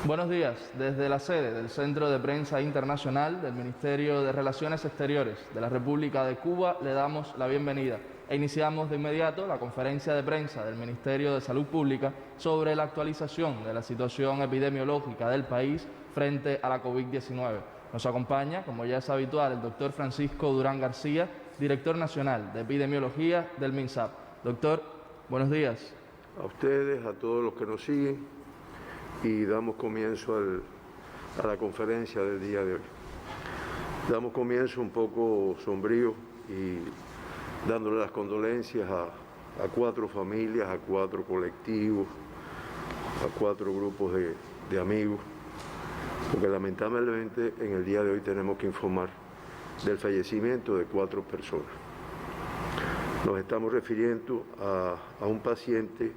Buenos días. Desde la sede del Centro de Prensa Internacional del Ministerio de Relaciones Exteriores de la República de Cuba le damos la bienvenida e iniciamos de inmediato la conferencia de prensa del Ministerio de Salud Pública sobre la actualización de la situación epidemiológica del país frente a la COVID-19. Nos acompaña, como ya es habitual, el doctor Francisco Durán García, director nacional de epidemiología del MINSAP. Doctor, buenos días. A ustedes, a todos los que nos siguen, y damos comienzo a la conferencia del día de hoy. Damos comienzo un poco sombrío y dándole las condolencias a 4 familias, a 4 colectivos, a 4 grupos de amigos, porque lamentablemente en el día de hoy tenemos que informar del fallecimiento de 4 personas. Nos estamos refiriendo a un paciente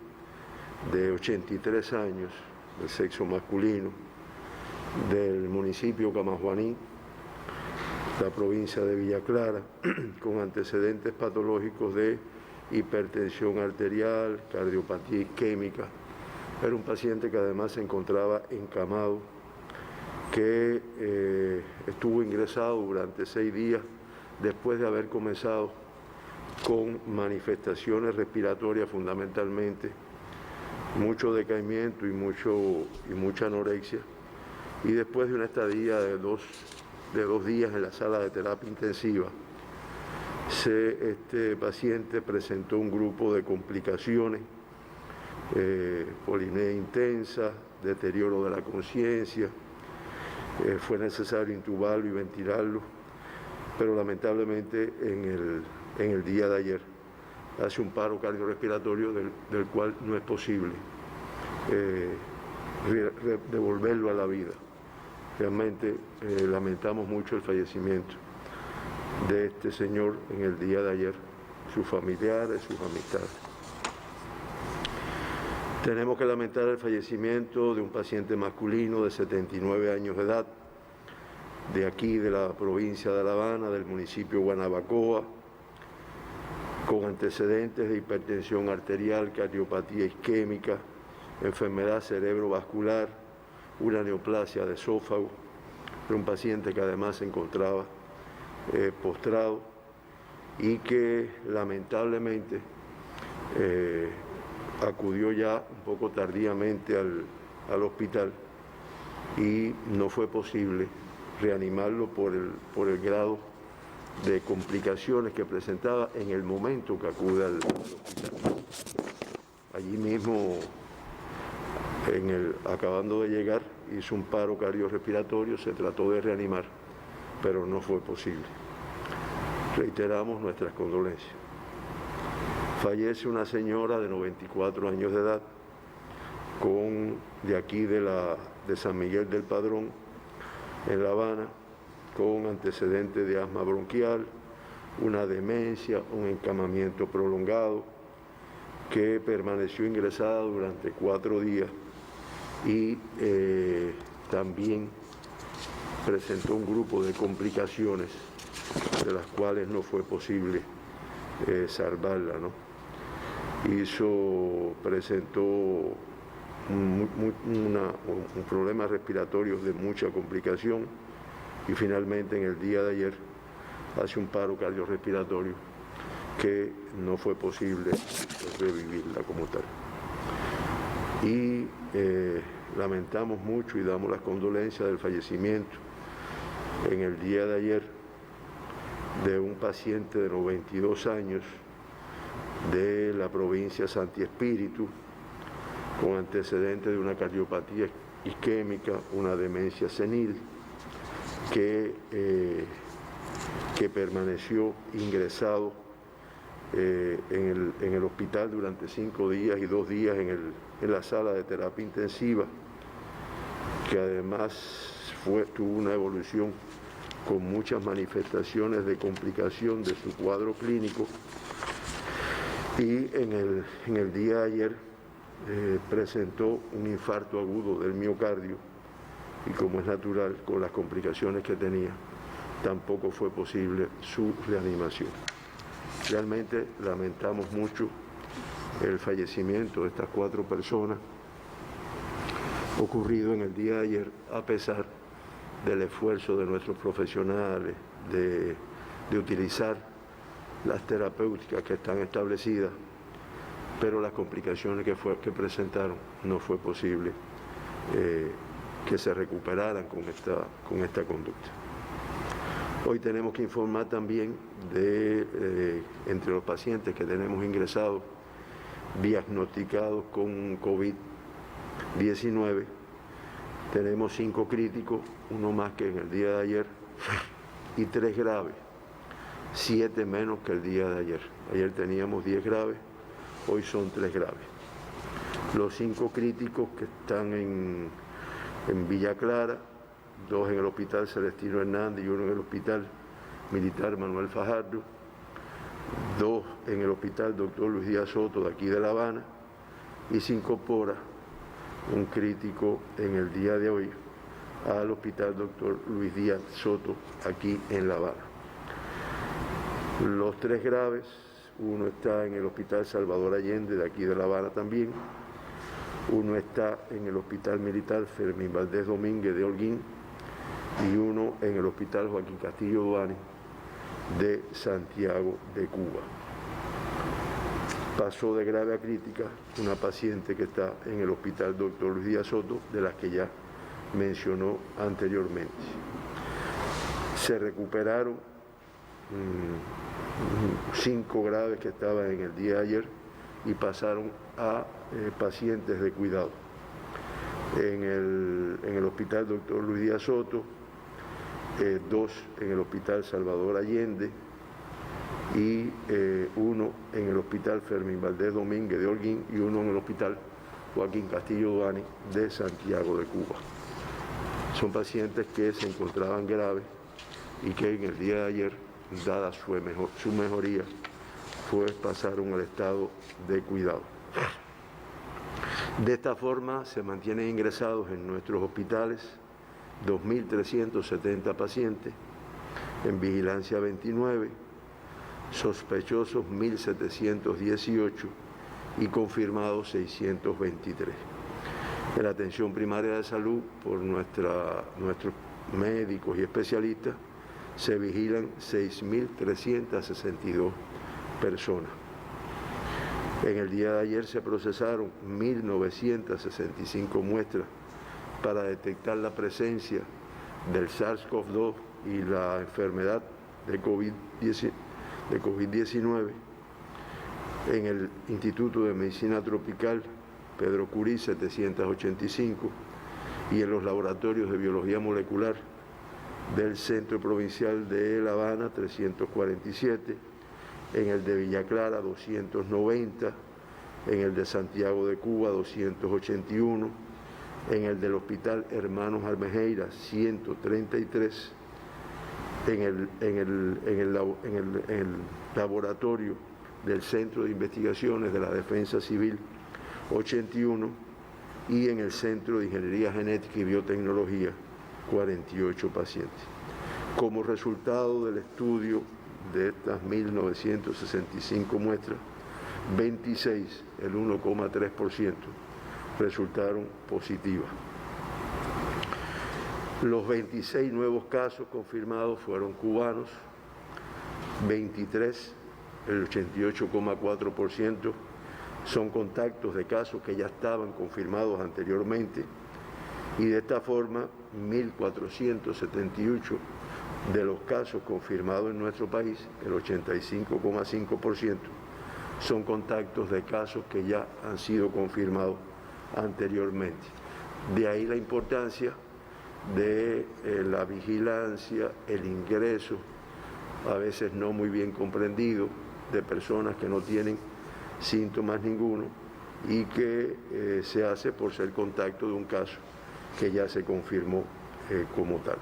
de 83 años, de sexo masculino, del municipio Camajuaní, la provincia de Villa Clara, con antecedentes patológicos de hipertensión arterial, cardiopatía isquémica. Era un paciente que además se encontraba encamado, que estuvo ingresado durante 6 días después de haber comenzado con manifestaciones respiratorias fundamentalmente, mucho decaimiento y mucha anorexia, y después de una estadía de dos días en la sala de terapia intensiva, este paciente presentó un grupo de complicaciones, polinea intensa, deterioro de la conciencia, fue necesario intubarlo y ventilarlo, pero lamentablemente en el día de ayer hace un paro cardiorrespiratorio del cual no es posible devolverlo a la vida. Realmente lamentamos mucho el fallecimiento de este señor en el día de ayer, sus familiares, sus amistades. Tenemos que lamentar el fallecimiento de un paciente masculino de 79 años de edad, de aquí, de la provincia de La Habana, del municipio Guanabacoa, con antecedentes de hipertensión arterial, cardiopatía isquémica, enfermedad cerebrovascular, una neoplasia de esófago. Era un paciente que además se encontraba postrado y que lamentablemente acudió ya un poco tardíamente al hospital y no fue posible reanimarlo por el grado de complicaciones que presentaba en el momento que acude al hospital. Allí mismo, acabando de llegar, hizo un paro cardiorrespiratorio, se trató de reanimar, pero no fue posible. Reiteramos nuestras condolencias. Fallece una señora de 94 años de edad, de aquí de San Miguel del Padrón, en La Habana, con antecedentes de asma bronquial, una demencia, un encamamiento prolongado, que permaneció ingresada durante 4 días y también presentó un grupo de complicaciones de las cuales no fue posible salvarla, ¿no? Presentó un problema respiratorio de mucha complicación, y finalmente en el día de ayer hace un paro cardiorrespiratorio que no fue posible revivirla como tal. Y lamentamos mucho y damos las condolencias del fallecimiento en el día de ayer de un paciente de 92 años de la provincia Santi Espíritu, con antecedentes de una cardiopatía isquémica, una demencia senil, que permaneció ingresado en el hospital durante 5 días y 2 días en la sala de terapia intensiva, que además tuvo una evolución con muchas manifestaciones de complicación de su cuadro clínico, y en el día de ayer presentó un infarto agudo del miocardio, y como es natural, con las complicaciones que tenía, tampoco fue posible su reanimación. Realmente lamentamos mucho el fallecimiento de estas 4 personas, ocurrido en el día de ayer, a pesar del esfuerzo de nuestros profesionales de utilizar las terapéuticas que están establecidas, pero las complicaciones que presentaron no fue posible que se recuperaran con esta conducta. Hoy tenemos que informar también de, entre los pacientes que tenemos ingresados, diagnosticados con COVID-19, tenemos 5 críticos, uno más que en el día de ayer, y 3 graves, 7 menos que el día de ayer. Ayer teníamos 10 graves, hoy son 3 graves. Los 5 críticos que están en Villa Clara, 2 en el Hospital Celestino Hernández y 1 en el Hospital Militar Manuel Fajardo, 2 en el Hospital Dr. Luis Díaz Soto de aquí de La Habana, y se incorpora un crítico en el día de hoy al Hospital Dr. Luis Díaz Soto aquí en La Habana. Los 3 graves, uno está en el Hospital Salvador Allende de aquí de La Habana también, uno está en el Hospital Militar Fermín Valdés Domínguez de Holguín y uno en el Hospital Joaquín Castillo Duani de Santiago de Cuba. Pasó de grave a crítica una paciente que está en el Hospital Dr. Luis Díaz Soto, de las que ya mencionó anteriormente. Se recuperaron 5 graves que estaban en el día de ayer y pasaron a pacientes de cuidado. En el Hospital Dr. Luis Díaz Soto, 2 en el Hospital Salvador Allende y 1 en el Hospital Fermín Valdés Domínguez de Holguín y 1 en el Hospital Joaquín Castillo Duani de Santiago de Cuba. Son pacientes que se encontraban graves y que en el día de ayer, dada su mejoría, pasaron al estado de cuidado. De esta forma se mantienen ingresados en nuestros hospitales 2.370 pacientes, en vigilancia 29, sospechosos 1.718 y confirmados 623. En la atención primaria de salud, por nuestros médicos y especialistas, se vigilan 6.362 personas. En el día de ayer se procesaron 1.965 muestras para detectar la presencia del SARS-CoV-2 y la enfermedad de COVID-19 en el Instituto de Medicina Tropical Pedro Curí 785 y en los laboratorios de biología molecular del Centro Provincial de La Habana 347, en el de Villa Clara 290, en el de Santiago de Cuba 281, en el del Hospital Hermanos Almejeira 133, en el laboratorio del Centro de Investigaciones de la Defensa Civil 81 y en el Centro de Ingeniería Genética y Biotecnología 48 pacientes. Como resultado del estudio de estas 1.965 muestras, 26, el 1,3%, resultaron positivas. Los 26 nuevos casos confirmados fueron cubanos, 23, el 88,4%, son contactos de casos que ya estaban confirmados anteriormente, y de esta forma 1.478 de los casos confirmados en nuestro país, el 85,5%, son contactos de casos que ya han sido confirmados anteriormente. De ahí la importancia de la vigilancia, el ingreso, a veces no muy bien comprendido, de personas que no tienen síntomas ninguno y que se hace por ser contacto de un caso que ya se confirmó como tal.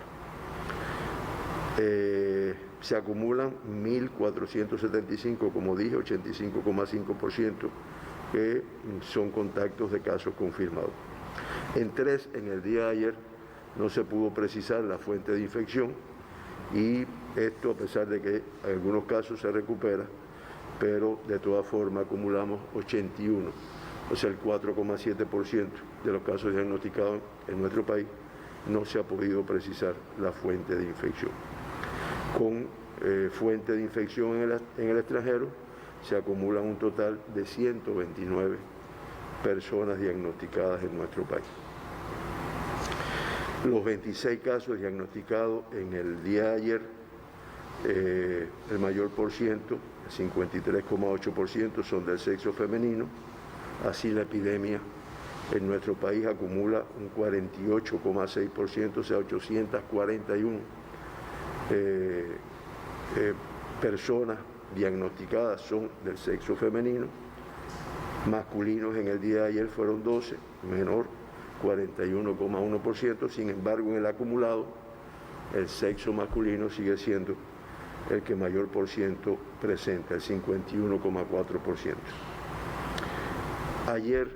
Se acumulan 1.475, como dije, 85,5%, que son contactos de casos confirmados. En 3, en el día de ayer, no se pudo precisar la fuente de infección y esto a pesar de que en algunos casos se recupera, pero de todas formas acumulamos 81 o sea, el 4,7% de los casos diagnosticados en nuestro país, no se ha podido precisar la fuente de infección. Con fuente de infección en el extranjero, se acumula un total de 129 personas diagnosticadas en nuestro país. Los 26 casos diagnosticados en el día de ayer, el mayor por ciento, el 53,8%, son del sexo femenino. Así la epidemia en nuestro país acumula un 48,6%, o sea, 841 personas diagnosticadas son del sexo femenino. Masculinos en el día de ayer fueron 12, menor 41,1%, sin embargo en el acumulado el sexo masculino sigue siendo el que mayor por ciento presenta, el 51,4%. Ayer,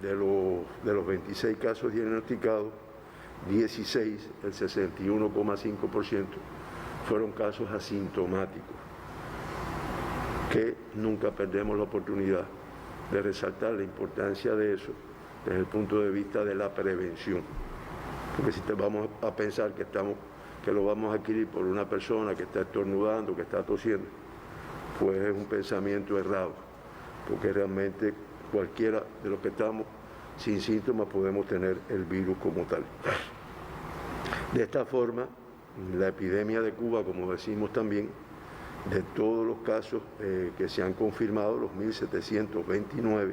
de los 26 casos diagnosticados, 16, el 61,5%, fueron casos asintomáticos, que nunca perdemos la oportunidad de resaltar la importancia de eso desde el punto de vista de la prevención. Porque si vamos a pensar que lo vamos a adquirir por una persona que está estornudando, que está tosiendo, pues es un pensamiento errado, porque realmente cualquiera de los que estamos sin síntomas podemos tener el virus como tal. De esta forma, la epidemia de Cuba, como decimos también, de todos los casos que se han confirmado, los 1.729,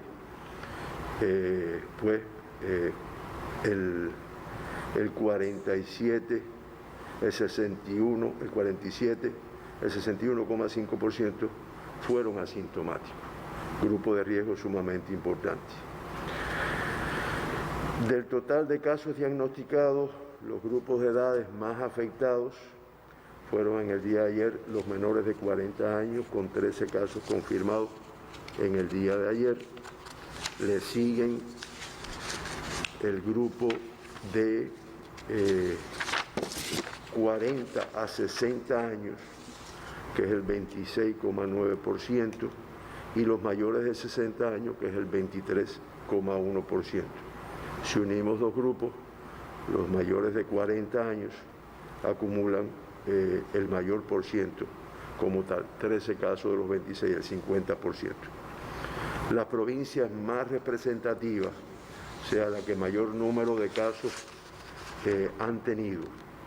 pues el 47, el 61, el 47, el 61,5% fueron asintomáticos, grupo de riesgo sumamente importante. Del total de casos diagnosticados, los grupos de edades más afectados fueron en el día de ayer los menores de 40 años, con 13 casos confirmados en el día de ayer. Le siguen el grupo de 40 a 60 años, que es el 26,9%, y los mayores de 60 años, que es el 23,1%. Si unimos dos grupos, los mayores de 40 años acumulan el mayor por ciento como tal, 13 casos de los 26, el 50%. Las provincias más representativas, o sea, la que mayor número de casos han tenido,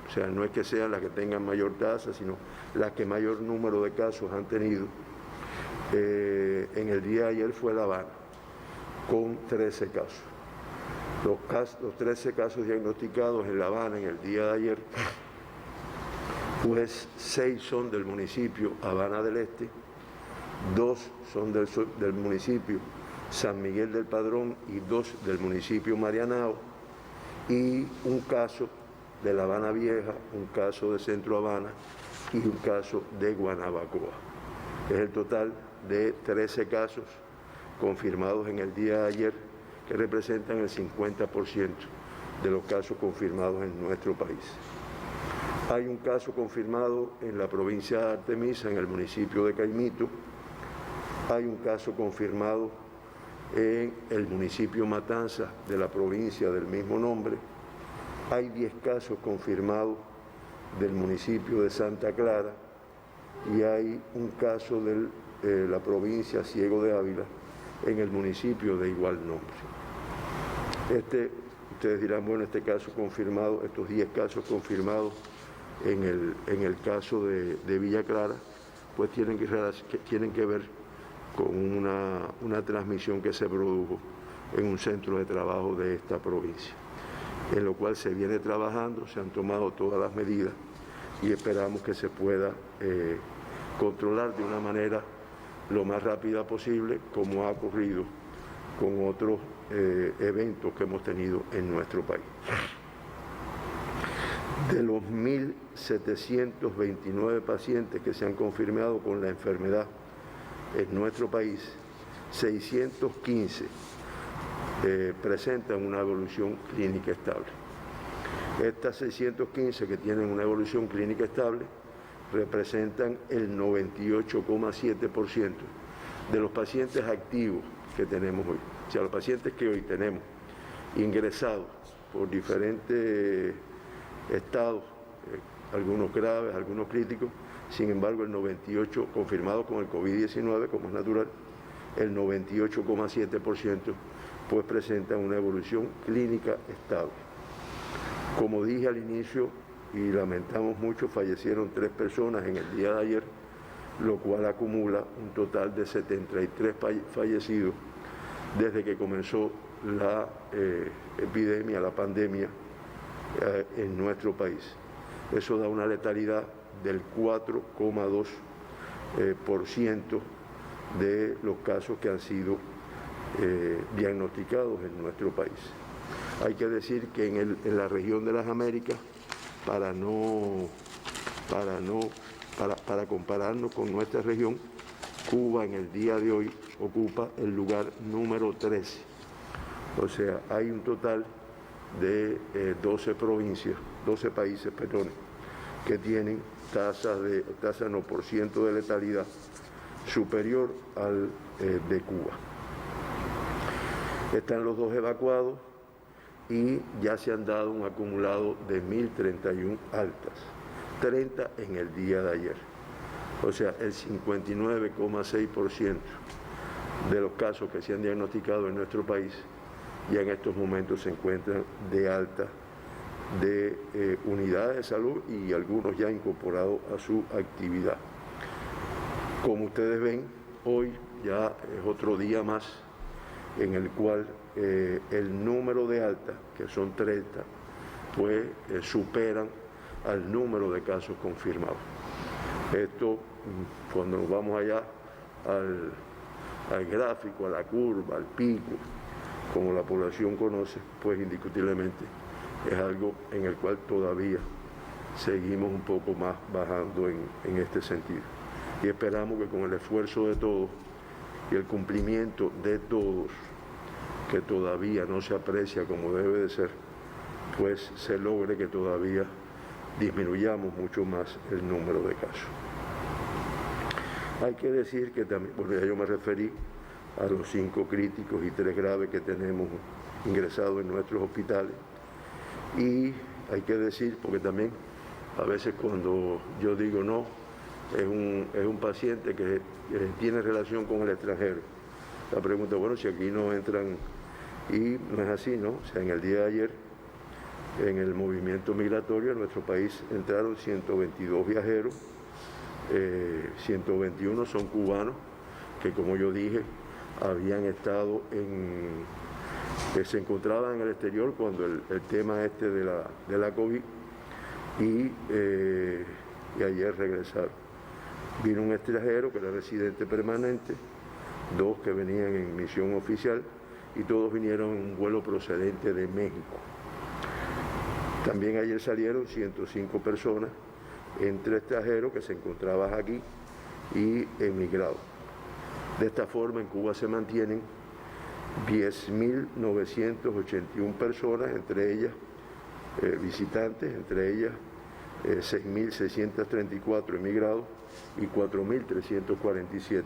o sea, no es que sean las que tengan mayor tasa, sino las que mayor número de casos han tenido, en el día de ayer fue La Habana, con 13 casos. Los 13 casos diagnosticados en La Habana en el día de ayer, pues 6 son del municipio Habana del Este, 2 son del municipio San Miguel del Padrón y 2 del municipio Marianao, y un caso de La Habana Vieja, un caso de Centro Habana y un caso de Guanabacoa. Es el total de 13 casos confirmados en el día de ayer, que representan el 50% de los casos confirmados en nuestro país. Hay un caso confirmado en la provincia de Artemisa, en el municipio de Caimito. Hay un caso confirmado en el municipio Matanzas de la provincia del mismo nombre. Hay 10 casos confirmados del municipio de Santa Clara y hay un caso de la provincia Ciego de Ávila en el municipio de igual nombre. Ustedes dirán, bueno, este caso confirmado, estos 10 casos confirmados en el caso de Villa Clara, pues tienen que ver con una transmisión que se produjo en un centro de trabajo de esta provincia, en lo cual se viene trabajando, se han tomado todas las medidas y esperamos que se pueda controlar de una manera lo más rápida posible, como ha ocurrido con otros eventos que hemos tenido en nuestro país. De los 1.729 pacientes que se han confirmado con la enfermedad en nuestro país, 615 presentan una evolución clínica estable. Estas 615 que tienen una evolución clínica estable representan el 98,7% de los pacientes activos que tenemos hoy. O sea, los pacientes que hoy tenemos ingresados por diferentes estados, algunos graves, algunos críticos, sin embargo el 98% confirmados con el COVID-19, como es natural, el 98,7% pues presentan una evolución clínica estable. Como dije al inicio, y lamentamos mucho, fallecieron 3 personas en el día de ayer, lo cual acumula un total de 73 fallecidos desde que comenzó la epidemia, la pandemia en nuestro país. Eso da una letalidad del 4,2% de los casos que han sido diagnosticados en nuestro país. Hay que decir que en la región de las Américas, para compararnos con nuestra región, Cuba en el día de hoy ocupa el lugar número 13. O sea, hay un total de 12 países, que tienen por ciento de letalidad superior al de Cuba. Están los 2 evacuados y ya se han dado un acumulado de 1.031 altas, 30 en el día de ayer. O sea, el 59,6% de los casos que se han diagnosticado en nuestro país ya en estos momentos se encuentran de alta de unidades de salud y algunos ya incorporados a su actividad. Como ustedes ven, hoy ya es otro día más en el cual el número de altas, que son 30, pues superan al número de casos confirmados. Esto, cuando nos vamos allá al gráfico, a la curva, al pico, como la población conoce, pues indiscutiblemente es algo en el cual todavía seguimos un poco más bajando en este sentido. Y esperamos que con el esfuerzo de todos y el cumplimiento de todos, que todavía no se aprecia como debe de ser, pues se logre que todavía disminuyamos mucho más el número de casos. Hay que decir que también, porque ya yo me referí a los 5 críticos y 3 graves que tenemos ingresados en nuestros hospitales, y hay que decir, porque también a veces cuando yo digo no, es un paciente que tiene relación con el extranjero. La pregunta, bueno, si aquí no entran, y no es así, ¿no? O sea, en el día de ayer, en el movimiento migratorio en nuestro país entraron 122 viajeros, 121 son cubanos, que como yo dije, habían estado que se encontraban en el exterior cuando el tema este de la COVID, y ayer regresaron. Vino un extranjero que era residente permanente, 2 que venían en misión oficial, y todos vinieron en un vuelo procedente de México. También ayer salieron 105 personas, entre extranjeros que se encontraban aquí y emigrados. De esta forma, en Cuba se mantienen 10.981 personas, entre ellas visitantes, entre ellas 6.634 emigrados y 4.347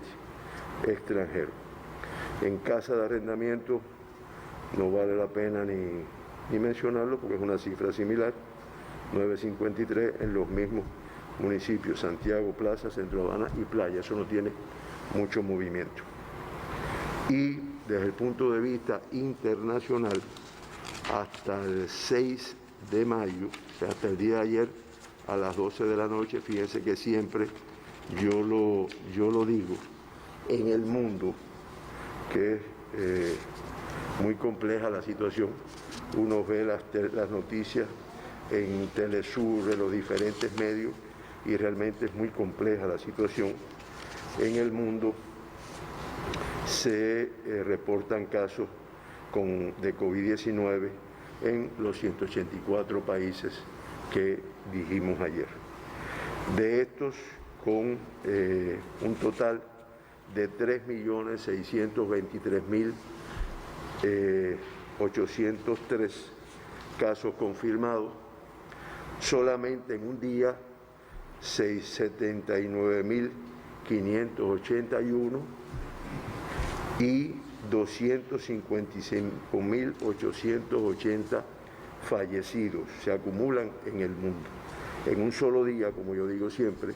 extranjeros. En casa de arrendamiento no vale la pena ni mencionarlo porque es una cifra similar, 953 en los mismos municipios, Santiago, Plaza, Centro Habana y Playa. Eso no tiene mucho movimiento. Y desde el punto de vista internacional, hasta el 6 de mayo, o sea, hasta el día de ayer, a las 12 de la noche, fíjense que siempre yo lo digo, en el mundo, que es muy compleja la situación, uno ve las noticias en Telesur, de los diferentes medios, y realmente es muy compleja la situación. En el mundo se reportan casos de COVID-19 en los 184 países que dijimos ayer. De estos, con un total de 3.623.803 casos confirmados, solamente en un día 79.581 y 255.880 fallecidos se acumulan en el mundo. En un solo día, como yo digo siempre,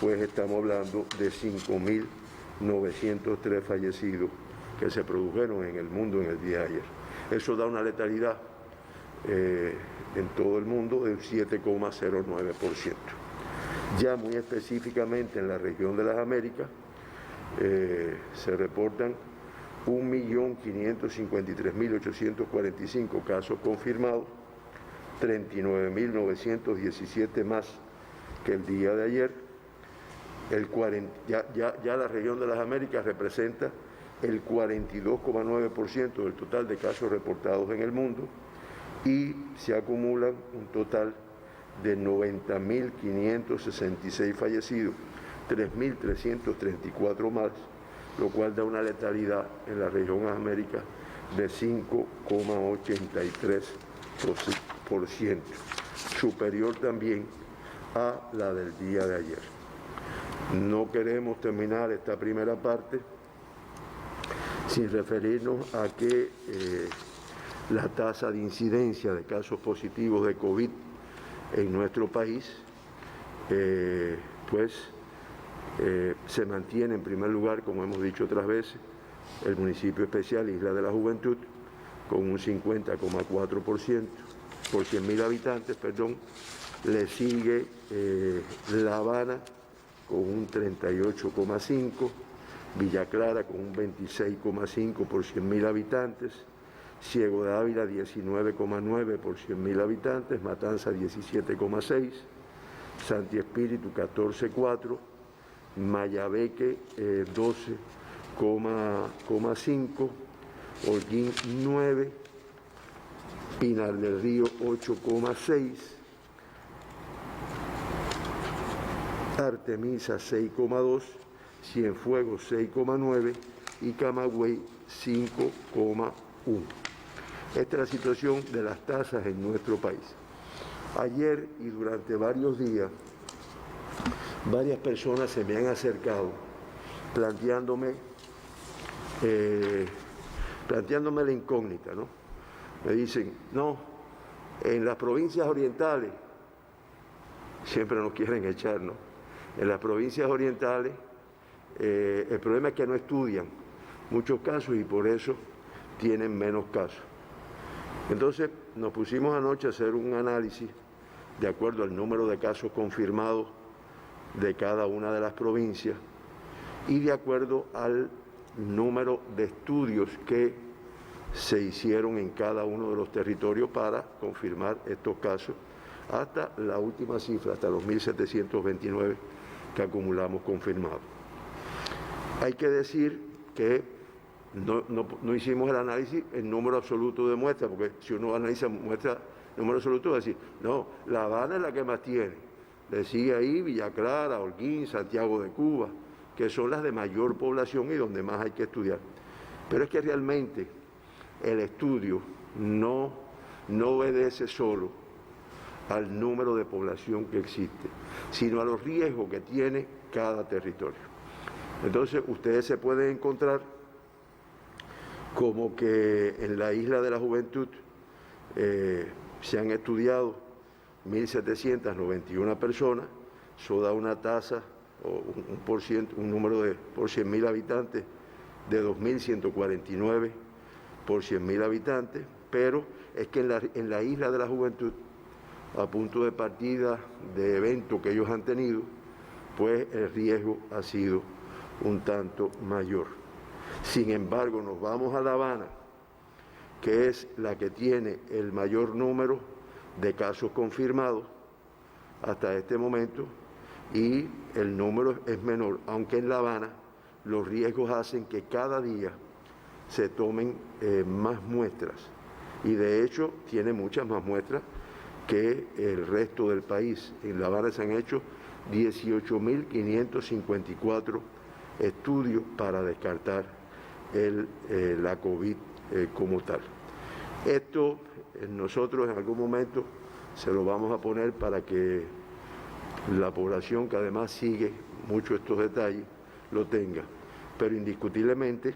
pues estamos hablando de 5.903 fallecidos que se produjeron en el mundo en el día de ayer. Eso da una letalidad en todo el mundo del 7,09%. Ya muy específicamente en la región de las Américas se reportan 1.553.845 casos confirmados, 39.917 más que el día de ayer. Ya la región de las Américas representa el 42,9% del total de casos reportados en el mundo y se acumulan un total de 90.566 fallecidos, 3.334 más, lo cual da una letalidad en la región de las Américas de 5,83%, superior también a la del día de ayer. No queremos terminar esta primera parte sin referirnos a que la tasa de incidencia de casos positivos de COVID en nuestro país, se mantiene en primer lugar, como hemos dicho otras veces, el municipio especial Isla de la Juventud, con un 50,4% por 100.000 habitantes, le sigue La Habana con un 38,5%, Villa Clara con un 26,5% por 100.000 habitantes, Ciego de Ávila 19,9% por 100.000 habitantes, Matanza 17,6%, Santi Espíritu 14,4%, Mayabeque 12,5%, Holguín 9%, Pinar del Río 8,6%, Artemisa 6,2%, Cienfuegos 6,9% y Camagüey 5,1%. Esta es la situación de las tasas en nuestro país. Ayer y durante varios días, varias personas se me han acercado planteándome la incógnita, ¿no? Me dicen, no, en las provincias orientales, siempre nos quieren echar, ¿no? En las provincias orientales, el problema es que no estudian muchos casos y por eso tienen menos casos. Entonces nos pusimos anoche a hacer un análisis de acuerdo al número de casos confirmados de cada una de las provincias y de acuerdo al número de estudios que se hicieron en cada uno de los territorios para confirmar estos casos, hasta la última cifra, hasta los 1.729 que acumulamos confirmados. Hay que decir que no hicimos el análisis en número absoluto de muestras, porque si uno analiza muestras número absoluto va a decir, no, La Habana es la que más tiene. Le sigue ahí Villa Clara, Holguín, Santiago de Cuba, que son las de mayor población y donde más hay que estudiar. Pero es que realmente el estudio no obedece solo al número de población que existe, sino a los riesgos que tiene cada territorio. Entonces, ustedes se pueden encontrar como que en la Isla de la Juventud se han estudiado 1.791 personas, eso da una tasa o un número por 100.000 habitantes de 2.149 por 100.000 habitantes, pero es que en la Isla de la Juventud, a punto de partida de eventos que ellos han tenido, pues el riesgo ha sido un tanto mayor. Sin embargo, nos vamos a La Habana, que es la que tiene el mayor número de casos confirmados hasta este momento, y el número es menor, aunque en La Habana los riesgos hacen que cada día se tomen más muestras, y de hecho tiene muchas más muestras que el resto del país. En La Habana se han hecho 18.554 estudios para descartar la COVID como tal. Esto nosotros en algún momento se lo vamos a poner para que la población, que además sigue mucho estos detalles, lo tenga. Pero indiscutiblemente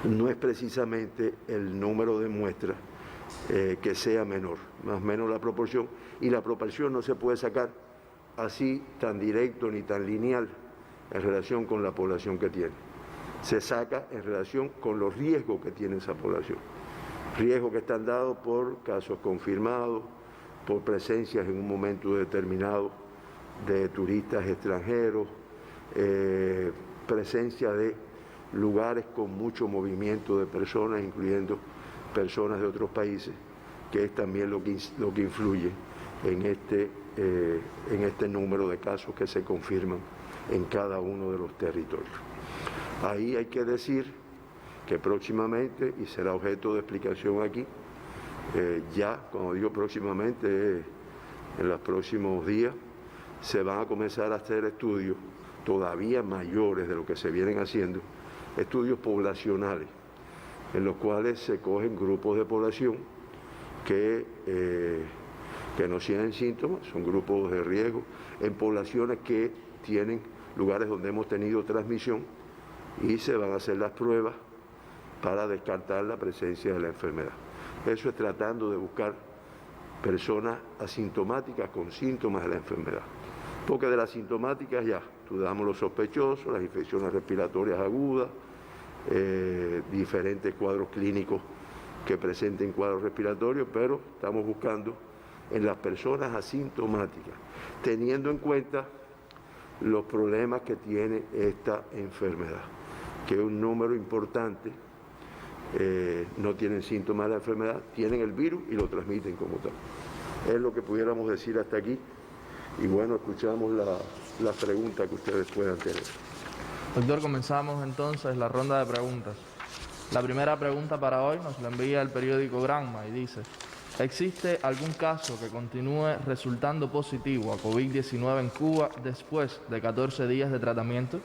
no es precisamente el número de muestras que sea menor, más o menos la proporción, y la proporción no se puede sacar así tan directo ni tan lineal en relación con la población que tiene. Se saca en relación con los riesgos que tiene esa población, riesgos que están dados por casos confirmados, por presencias en un momento determinado de turistas extranjeros, presencia de lugares con mucho movimiento de personas, incluyendo personas de otros países, que es también lo que influye en este número de casos que se confirman en cada uno de los territorios. Ahí hay que decir que próximamente, y será objeto de explicación aquí, ya, cuando digo próximamente, en los próximos días, se van a comenzar a hacer estudios todavía mayores de lo que se vienen haciendo, estudios poblacionales, en los cuales se cogen grupos de población que no tienen síntomas, son grupos de riesgo, en poblaciones que tienen lugares donde hemos tenido transmisión, y se van a hacer las pruebas para descartar la presencia de la enfermedad. Eso es tratando de buscar personas asintomáticas con síntomas de la enfermedad. Porque de las sintomáticas ya estudiamos los sospechosos, las infecciones respiratorias agudas, diferentes cuadros clínicos que presenten cuadros respiratorios, pero estamos buscando en las personas asintomáticas, teniendo en cuenta los problemas que tiene esta enfermedad, que es un número importante, no tienen síntomas de la enfermedad, tienen el virus y lo transmiten como tal. Es lo que pudiéramos decir hasta aquí, y bueno, escuchamos las preguntas que ustedes puedan tener. Doctor, comenzamos entonces la ronda de preguntas. La primera pregunta para hoy nos la envía el periódico Granma y dice: ¿existe algún caso que continúe resultando positivo a COVID-19 en Cuba después de 14 días de tratamiento?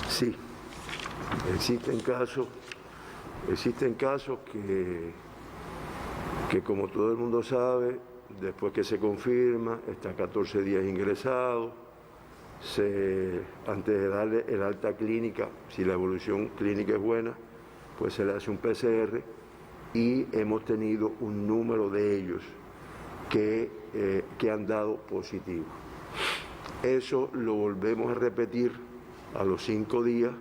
Sí, existen casos que como todo el mundo sabe, después que se confirma, está 14 días ingresado, antes de darle el alta clínica, si la evolución clínica es buena, pues se le hace un PCR, y hemos tenido un número de ellos que han dado positivo. Eso lo volvemos a repetir a los 5 días,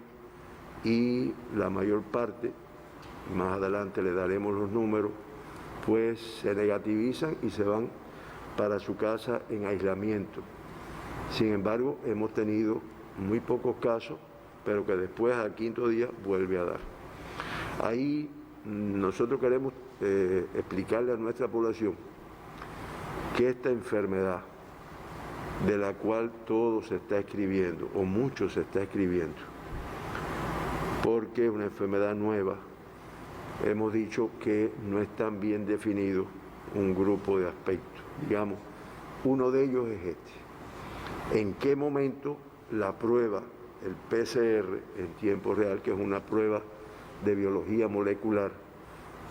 y la mayor parte, más adelante le daremos los números, pues se negativizan y se van para su casa en aislamiento. Sin embargo, hemos tenido muy pocos casos, pero que después al 5.º día vuelve a dar. Ahí nosotros queremos explicarle a nuestra población que esta enfermedad, de la cual todo se está escribiendo, o mucho se está escribiendo, porque es una enfermedad nueva, hemos dicho que no es tan bien definido un grupo de aspectos. Digamos, uno de ellos es este: ¿en qué momento la prueba, el PCR en tiempo real, que es una prueba de biología molecular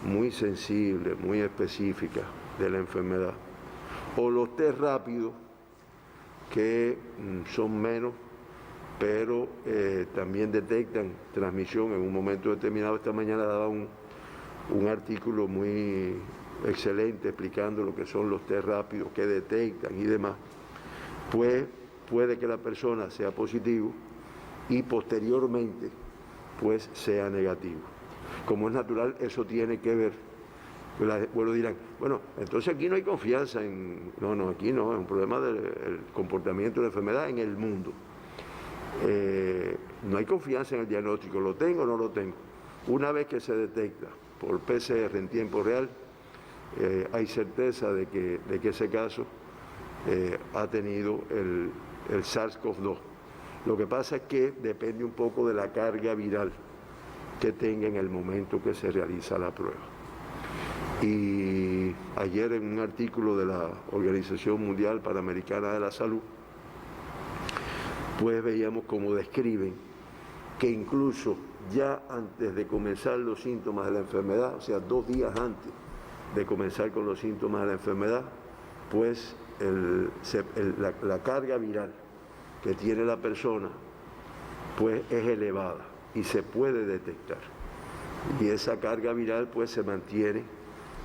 muy sensible, muy específica de la enfermedad, o los test rápidos, que son menos, pero también detectan transmisión en un momento determinado? Esta mañana daba un artículo muy excelente explicando lo que son los test rápidos, que detectan y demás. Pues puede que la persona sea positivo y posteriormente pues sea negativo. Como es natural, eso tiene que ver. Bueno, dirán, bueno, entonces aquí no hay confianza en... No, aquí no, es un problema del comportamiento de la enfermedad en el mundo. No hay confianza en el diagnóstico, ¿lo tengo o no lo tengo? Una vez que se detecta por PCR en tiempo real, hay certeza de que ese caso ha tenido el SARS-CoV-2. Lo que pasa es que depende un poco de la carga viral que tenga en el momento que se realiza la prueba. Y ayer, en un artículo de la Organización Mundial Panamericana de la Salud, pues veíamos cómo describen que incluso ya antes de comenzar los síntomas de la enfermedad, o sea, 2 días antes de comenzar con los síntomas de la enfermedad, pues la carga viral que tiene la persona pues es elevada y se puede detectar. y esa carga viral pues se mantiene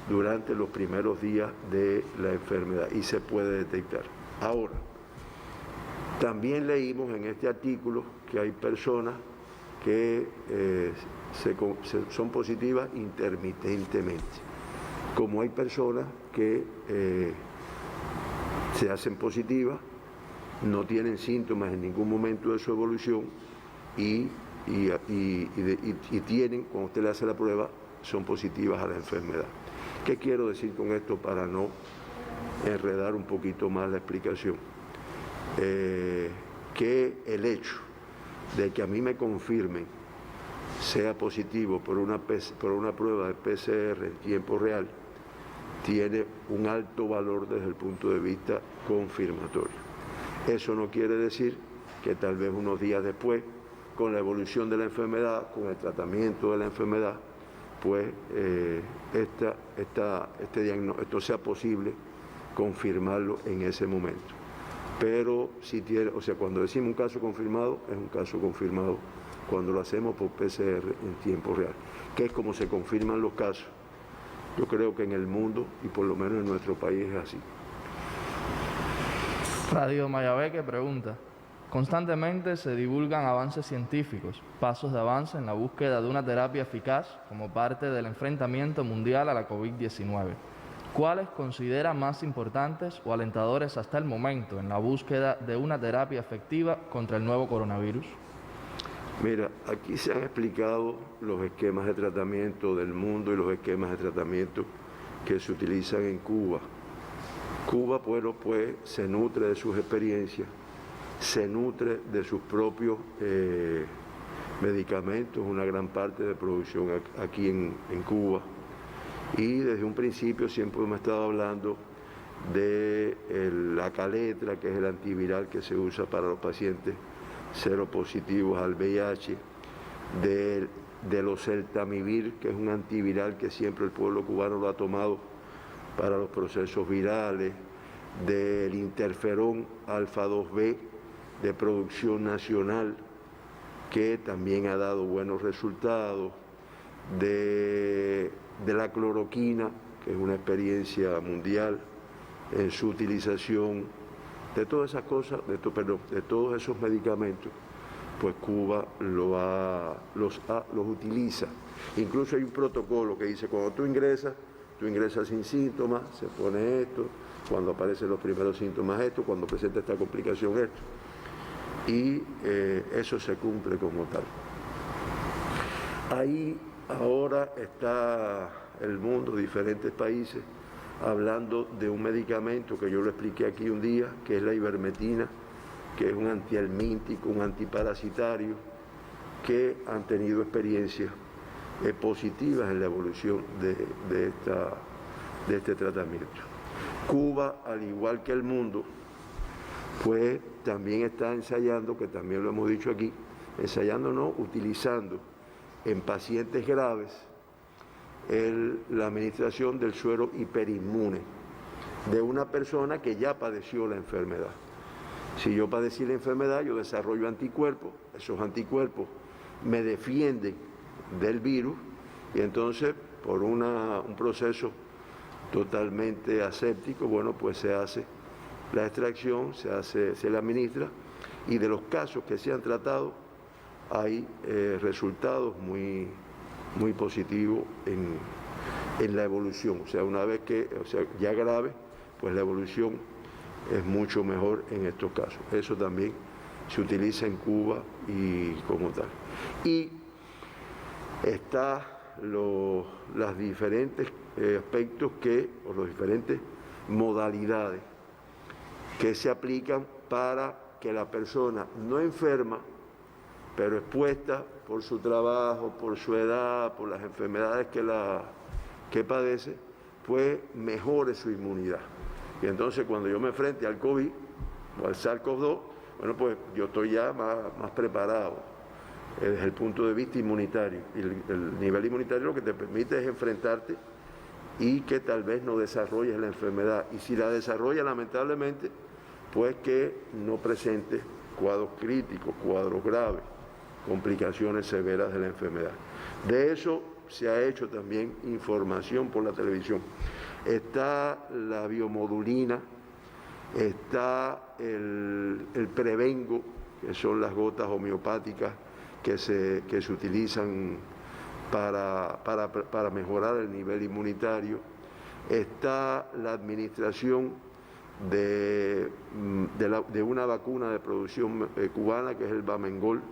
durante los primeros días de la enfermedad y se puede detectar. Ahora, también leímos en este artículo que hay personas que son positivas intermitentemente, como hay personas que se hacen positivas, no tienen síntomas en ningún momento de su evolución y tienen, cuando usted le hace la prueba, son positivas a la enfermedad. ¿Qué quiero decir con esto para no enredar un poquito más la explicación? Que el hecho de que a mí me confirmen sea positivo por una prueba de PCR en tiempo real tiene un alto valor desde el punto de vista confirmatorio. Eso no quiere decir que tal vez unos días después, con la evolución de la enfermedad, con el tratamiento de la enfermedad, pues esto sea posible confirmarlo en ese momento. Pero si tiene, o sea, cuando decimos un caso confirmado, es un caso confirmado cuando lo hacemos por PCR en tiempo real, que es como se confirman los casos. Yo creo que en el mundo, y por lo menos en nuestro país, es así. Radio Mayabeque pregunta: constantemente se divulgan avances científicos, pasos de avance en la búsqueda de una terapia eficaz como parte del enfrentamiento mundial a la COVID-19. ¿Cuáles considera más importantes o alentadores hasta el momento en la búsqueda de una terapia efectiva contra el nuevo coronavirus? Mira, aquí se han explicado los esquemas de tratamiento del mundo y los esquemas de tratamiento que se utilizan en Cuba. Cuba, bueno, pues se nutre de sus experiencias, se nutre de sus propios medicamentos, una gran parte de producción aquí en Cuba. Y desde un principio siempre hemos estado hablando de la Caletra, que es el antiviral que se usa para los pacientes seropositivos al VIH, de los Celtamivir, que es un antiviral que siempre el pueblo cubano lo ha tomado para los procesos virales, del interferón alfa 2B de producción nacional, que también ha dado buenos resultados, de la cloroquina, que es una experiencia mundial en su utilización, de todas esas cosas, de todos esos medicamentos, pues Cuba los utiliza. Incluso hay un protocolo que dice, cuando tú ingresas sin síntomas, se pone esto, cuando aparecen los primeros síntomas esto, cuando presenta esta complicación esto. Y eso se cumple como tal. Ahí ahora está el mundo, diferentes países, hablando de un medicamento que yo lo expliqué aquí un día, que es la ivermectina, que es un antihelmíntico, un antiparasitario, que han tenido experiencias positivas en la evolución de este tratamiento. Cuba, al igual que el mundo, pues también está ensayando, que también lo hemos dicho aquí, utilizando en pacientes graves la administración del suero hiperinmune de una persona que ya padeció la enfermedad. Si yo padecí la enfermedad, yo desarrollo anticuerpos, esos anticuerpos me defienden del virus y entonces por un proceso totalmente aséptico, bueno, pues se hace la extracción, se la administra y de los casos que se han tratado hay resultados muy positivos en la evolución. O sea, una vez ya grave, pues la evolución es mucho mejor en estos casos. Eso también se utiliza en Cuba y como tal. Y está los diferentes aspectos o las diferentes modalidades que se aplican para que la persona no enferma, pero expuesta por su trabajo, por su edad, por las enfermedades que padece, pues mejore su inmunidad. Y entonces cuando yo me enfrente al COVID o al SARS-CoV-2, bueno, pues yo estoy ya más preparado desde el punto de vista inmunitario. Y el nivel inmunitario lo que te permite es enfrentarte y que tal vez no desarrolles la enfermedad. Y si la desarrollas, lamentablemente, pues que no presente cuadros críticos, cuadros graves, complicaciones severas de la enfermedad. De eso se ha hecho también información por la televisión. Está la biomodulina, está el Prevengo, que son las gotas homeopáticas que se utilizan para mejorar el nivel inmunitario. Está la administración de una vacuna de producción cubana, que es el Bamengol,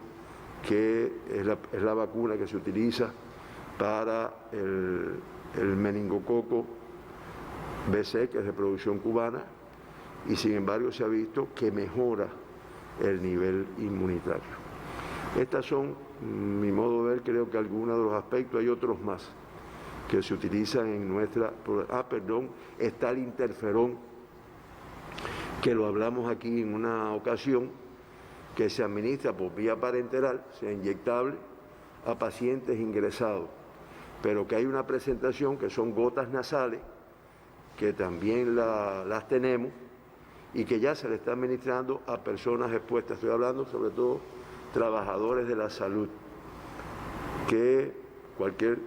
que es la vacuna que se utiliza para el meningococo BC, que es de producción cubana, y sin embargo se ha visto que mejora el nivel inmunitario. Estas son, mi modo de ver, creo que algunos de los aspectos. Hay otros más que se utilizan en nuestra... está el interferón, que lo hablamos aquí en una ocasión, que se administra por vía parenteral, sea inyectable, a pacientes ingresados, pero que hay una presentación que son gotas nasales, que también las tenemos, y que ya se le está administrando a personas expuestas. Estoy hablando sobre todo trabajadores de la salud, que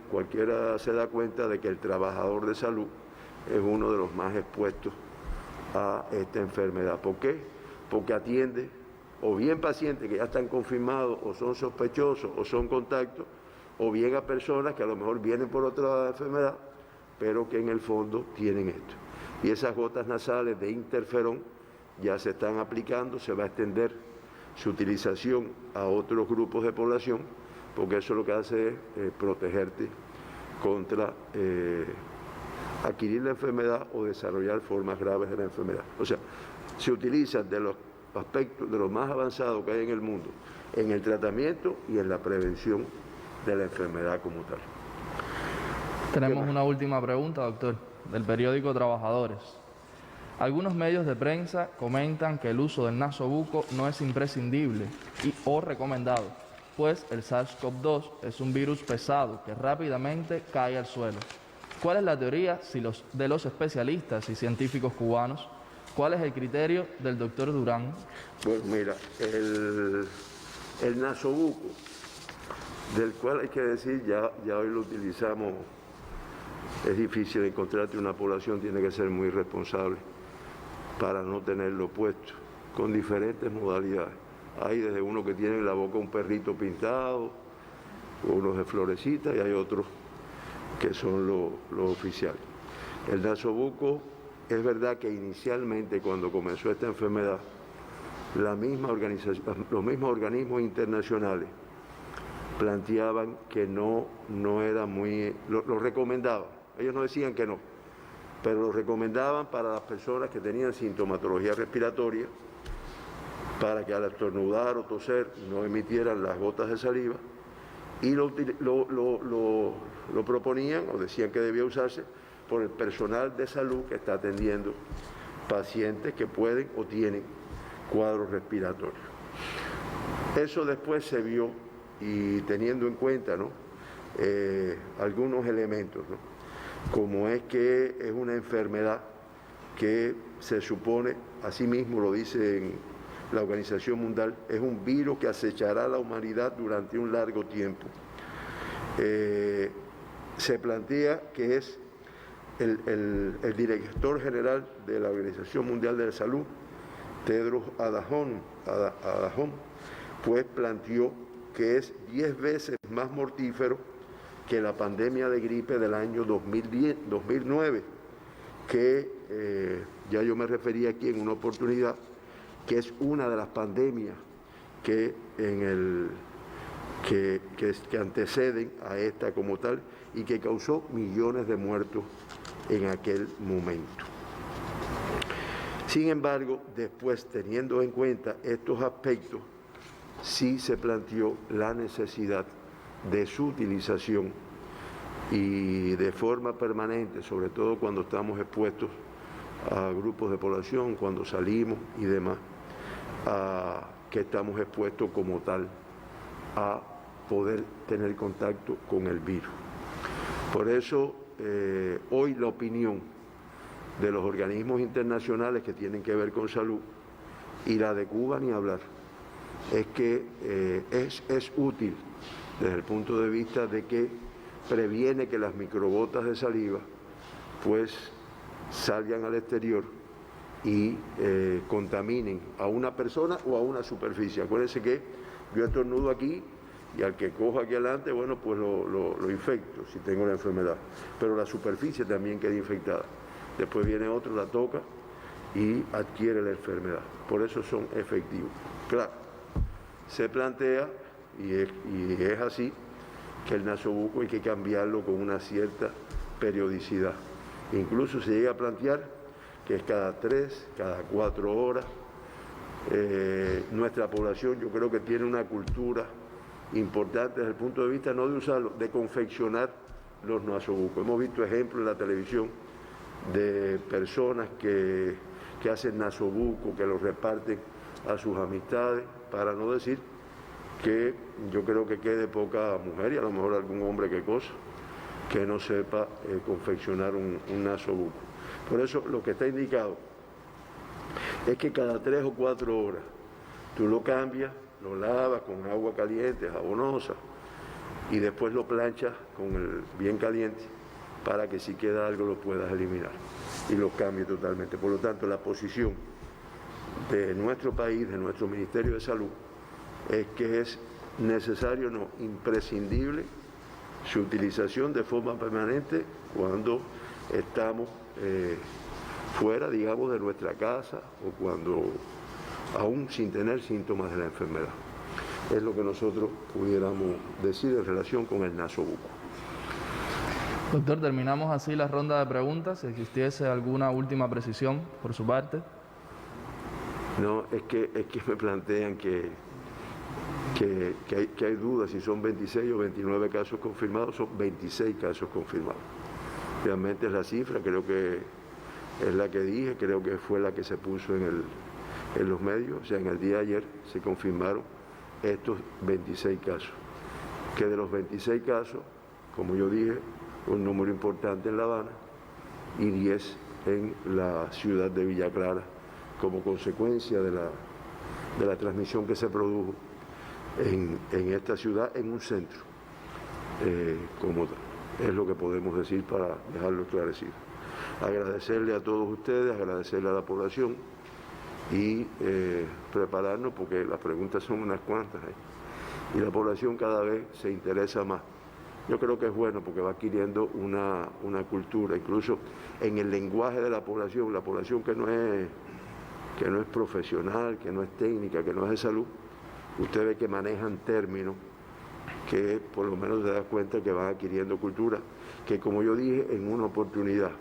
cualquiera se da cuenta de que el trabajador de salud es uno de los más expuestos a esta enfermedad. ¿Por qué? Porque atiende o bien pacientes que ya están confirmados o son sospechosos o son contactos, o bien a personas que a lo mejor vienen por otra enfermedad, pero que en el fondo tienen esto. Y esas gotas nasales de interferón ya se están aplicando, se va a extender su utilización a otros grupos de población, porque eso lo que hace es protegerte contra adquirir la enfermedad o desarrollar formas graves de la enfermedad. O sea, se utilizan de los aspectos de los más avanzados que hay en el mundo, en el tratamiento y en la prevención de la enfermedad como tal. Tenemos una última pregunta, doctor, del periódico Trabajadores. Algunos medios de prensa comentan que el uso del nasobuco no es imprescindible o recomendado, pues el SARS-CoV-2 es un virus pesado que rápidamente cae al suelo. ¿Cuál es la teoría de los especialistas y científicos cubanos? ¿Cuál es el criterio del doctor Durán? Bueno, mira, el nasobuco, del cual hay que decir, ya hoy lo utilizamos, es difícil encontrarte una población, tiene que ser muy responsable para no tenerlo puesto, con diferentes modalidades. Hay desde uno que tiene en la boca un perrito pintado, unos de florecita, y hay otros que son los oficiales. El nasobuco, es verdad que inicialmente, cuando comenzó esta enfermedad, los mismos organismos internacionales planteaban que no era muy... Lo recomendaban, ellos no decían que no, pero lo recomendaban para las personas que tenían sintomatología respiratoria, para que al estornudar o toser no emitieran las gotas de saliva, y lo proponían o decían que debía usarse por el personal de salud que está atendiendo pacientes que pueden o tienen cuadros respiratorios. Eso después se vio, y teniendo en cuenta, ¿no?, algunos elementos, ¿no?, como es que es una enfermedad que se supone, así mismo lo dice en la Organización Mundial, es un virus que acechará a la humanidad durante un largo tiempo. Se plantea que es el director general de la Organización Mundial de la Salud, Tedros Adhanom, pues planteó que es 10 veces más mortífero que la pandemia de gripe del año 2009, que ya yo me referí aquí en una oportunidad, que es una de las pandemias que anteceden a esta como tal y que causó millones de muertos en aquel momento. Sin embargo, después, teniendo en cuenta estos aspectos, sí se planteó la necesidad de su utilización y de forma permanente, sobre todo cuando estamos expuestos a grupos de población, cuando salimos y demás, que estamos expuestos como tal a poder tener contacto con el virus. Por eso, hoy la opinión de los organismos internacionales que tienen que ver con salud, y la de Cuba ni hablar, es que es útil desde el punto de vista de que previene que las microgotas de saliva pues salgan al exterior y contaminen a una persona o a una superficie. Acuérdense que yo estornudo aquí y al que coja aquí adelante, bueno, pues lo infecto si tengo la enfermedad. Pero la superficie también queda infectada. Después viene otro, la toca y adquiere la enfermedad. Por eso son efectivos. Claro, se plantea, y es así, que el nasobuco hay que cambiarlo con una cierta periodicidad. Incluso se llega a plantear que es cada 3, cada 4 horas. Nuestra población yo creo que tiene una cultura importante desde el punto de vista no de usarlo, de confeccionar los nasobucos. Hemos visto ejemplos en la televisión de personas que hacen nasobucos, que los reparten a sus amistades, para no decir que yo creo que quede poca mujer y a lo mejor algún hombre que no sepa confeccionar un nasobuco. Por eso lo que está indicado es que cada 3 o 4 horas tú lo cambias, lo lavas con agua caliente, jabonosa, y después lo planchas con el bien caliente para que si queda algo lo puedas eliminar y lo cambies totalmente. Por lo tanto, la posición de nuestro país, de nuestro Ministerio de Salud, es que es necesario, no, imprescindible, su utilización de forma permanente cuando estamos fuera, digamos, de nuestra casa o cuando aún sin tener síntomas de la enfermedad. Es lo que nosotros pudiéramos decir en relación con el nasobuco. Doctor, terminamos así la ronda de preguntas. Si existiese alguna última precisión por su parte. No, es que me plantean que hay dudas si son 26 o 29 casos confirmados. Son 26 casos confirmados. Realmente es la cifra, creo que es la que dije, creo que fue la que se puso en los medios. O sea, en el día de ayer se confirmaron estos 26 casos. Que de los 26 casos, como yo dije, un número importante en La Habana y 10 en la ciudad de Villa Clara, como consecuencia de la transmisión que se produjo en esta ciudad, en un centro, como es lo que podemos decir para dejarlo esclarecido. Agradecerle a todos ustedes, agradecerle a la población y prepararnos porque las preguntas son unas cuantas y la población cada vez se interesa más. Yo creo que es bueno porque va adquiriendo una cultura, incluso en el lenguaje de la población que no es profesional, que no es técnica, que no es de salud, usted ve que manejan términos que por lo menos se da cuenta que van adquiriendo cultura, que como yo dije en una oportunidad,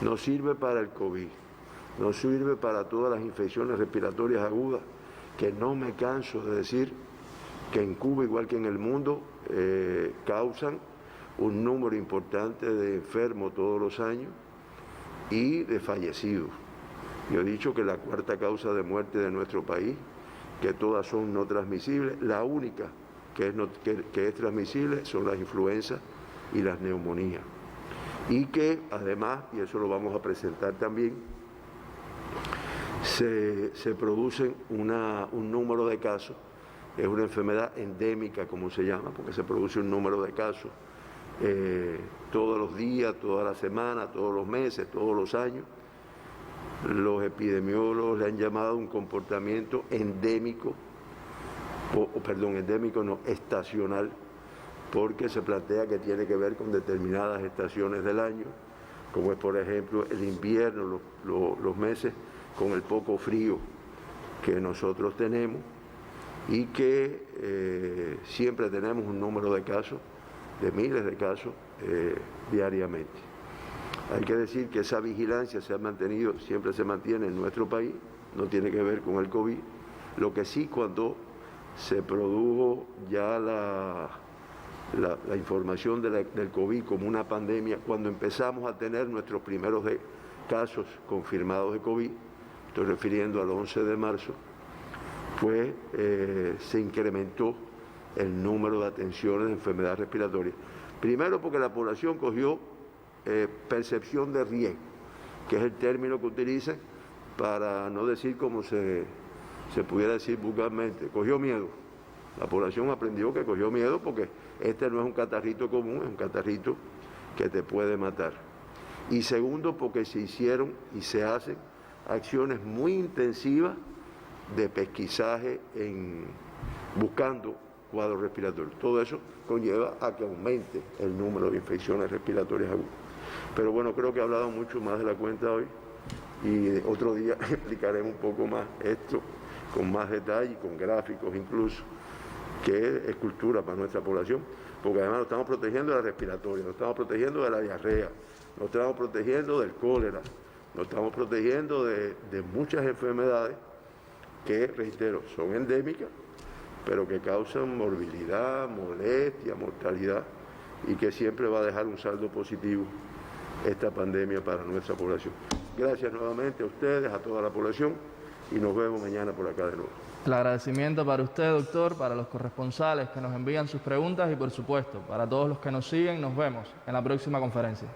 no sirve para el COVID, no sirve para todas las infecciones respiratorias agudas, que no me canso de decir que en Cuba, igual que en el mundo, causan un número importante de enfermos todos los años y de fallecidos. Yo he dicho que la cuarta causa de muerte de nuestro país, que todas son no transmisibles, la única que es transmisible son las influezzas y las neumonías. Y que además, y eso lo vamos a presentar también, se producen un número de casos. Es una enfermedad endémica, como se llama, porque se produce un número de casos todos los días, todas las semanas, todos los meses, todos los años. Los epidemiólogos le han llamado un comportamiento endémico, endémico no, estacional, porque se plantea que tiene que ver con determinadas estaciones del año, como es por ejemplo el invierno, los meses con el poco frío que nosotros tenemos, y que siempre tenemos un número de casos, de miles de casos diariamente. Hay que decir que esa vigilancia se ha mantenido, siempre se mantiene en nuestro país, no tiene que ver con el COVID, lo que sí cuando se produjo ya la información del COVID como una pandemia, cuando empezamos a tener nuestros primeros casos confirmados de COVID, estoy refiriendo al 11 de marzo, pues se incrementó el número de atenciones de enfermedades respiratorias. Primero porque la población cogió percepción de riesgo, que es el término que utilizan para no decir como se pudiera decir vulgarmente, cogió miedo. La población aprendió que cogió miedo porque este no es un catarrito común, es un catarrito que te puede matar. Y segundo, porque se hicieron y se hacen acciones muy intensivas de pesquisaje buscando cuadros respiratorios. Todo eso conlleva a que aumente el número de infecciones respiratorias agudas. Pero bueno, creo que he hablado mucho más de la cuenta hoy y otro día explicaremos un poco más esto con más detalle, con gráficos incluso, que es cultura para nuestra población, porque además nos estamos protegiendo de la respiratoria, nos estamos protegiendo de la diarrea, nos estamos protegiendo del cólera, nos estamos protegiendo de muchas enfermedades que, reitero, son endémicas, pero que causan morbilidad, molestia, mortalidad, y que siempre va a dejar un saldo positivo esta pandemia para nuestra población. Gracias nuevamente a ustedes, a toda la población, y nos vemos mañana por acá de nuevo. El agradecimiento para usted, doctor, para los corresponsales que nos envían sus preguntas y, por supuesto, para todos los que nos siguen. Nos vemos en la próxima conferencia.